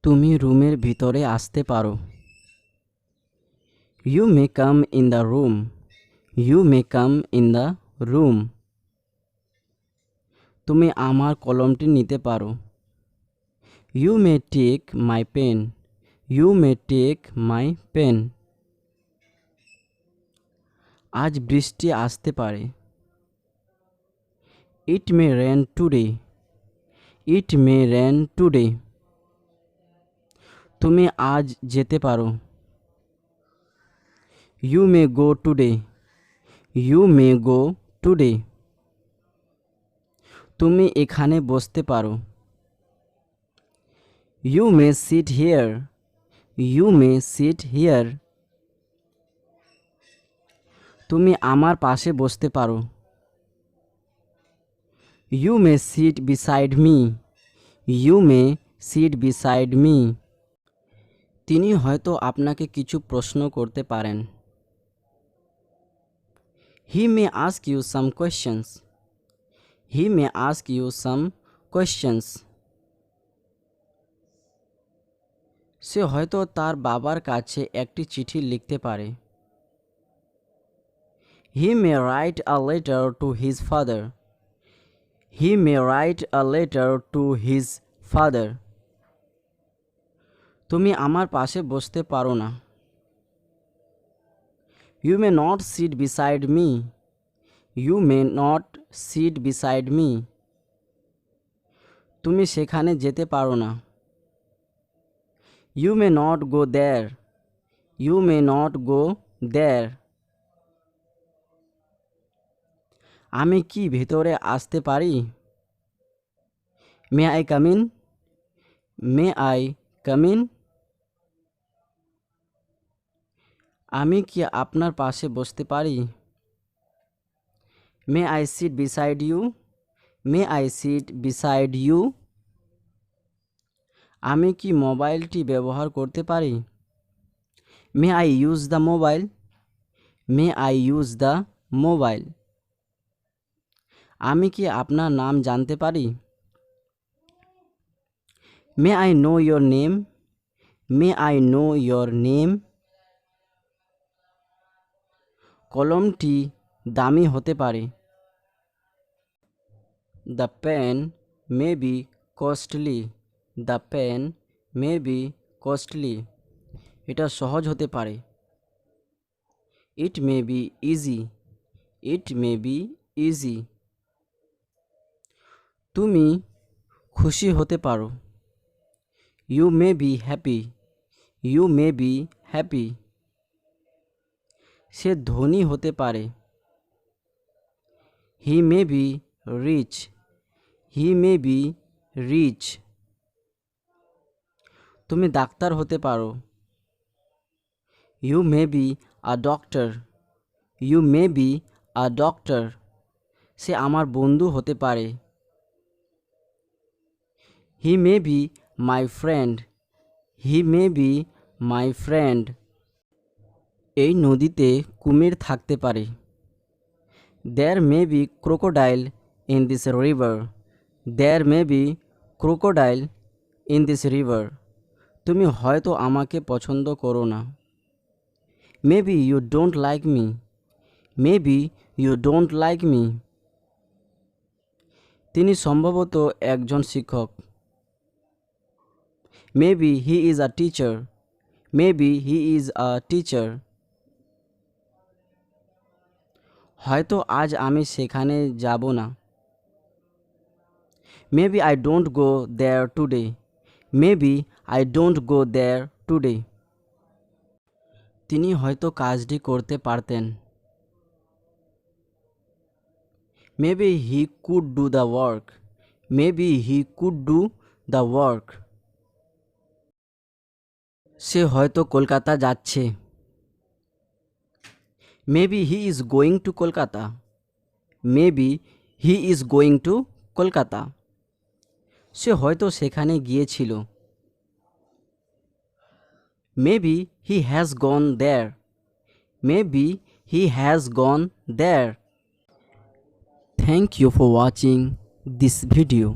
তুমি রুমের ভিতরে আসতে পারো। You may come in the room. You may come in the room. তুমি আমার কলমটি নিতে পারো। You may take my pen. You may take my pen. আজ বৃষ্টি আসতে পারে। It may rain today. It may rain today. তুমি আজ যেতে পারো। You may go today. You may go today. তুমি এখানে বসতে পারো। You may sit here. You may sit here. তুমি আমার পাশে বসতে পারো। You may sit beside me. You may sit beside me. তিনি হয়তো আপনাকে কিছু প্রশ্ন করতে পারেন। He may ask you some questions. He may ask you some questions. সে হয়তো তার বাবার কাছে একটি চিঠি লিখতে পারে। He may write a letter to his father. He may write a letter to his father. তুমি আমার পাশে বসতে পারো না। You may not sit beside me. You may not sit beside me. তুমি সেখানে যেতে পারো না। You may not go there. You may not go there. আমি কি ভেতরে আসতে পারি? May I come in? May I come in? আমি কি আপনার পাশে বসতে পারি? May I sit beside you? May I sit beside you? আমি কি মোবাইলটি ব্যবহার করতে পারি? May I use the mobile? May I use the mobile? আমি কি আপনার নাম জানতে পারি? May I know your name? May I know your name? কলমটি দামি হতে পারে। The pen may be costly. The pen may be costly. এটা সহজ হতে পারে। It may be easy. It may be easy. তুমি খুশি হতে পারো। You may be happy. You may be happy. সে ধনী হতে পারে। He may be rich. He may be rich. তুমি ডাক্তার হতে পারো। You may be a doctor. You may be a doctor. সে আমার বন্ধু হতে পারে। He may be my friend. He may be my friend. এই নদীতে কুমির থাকতে পারে। There may be crocodile in this river. There may be crocodile in this river. তুমি হয়তো আমাকে পছন্দ করো না। Maybe you don't like me. Maybe you don't like me. তিনি সম্ভবত একজন শিক্ষক। Maybe he is a teacher. Maybe he is a teacher. হয়তো আজ আমি সেখানে যাব না। Maybe I don't go there today. Maybe I don't go there today. তিনি হয়তো কাজটি করতে পারতেন। Maybe he could do the work. Maybe he could do the work. সে হয়তো কলকাতা যাচ্ছে। Maybe he is going to Kolkata. Maybe he is going to Kolkata. সে হয়তো সেখানে গিয়েছিল। Maybe he has gone there. Maybe he has gone there. Thank you for watching this video.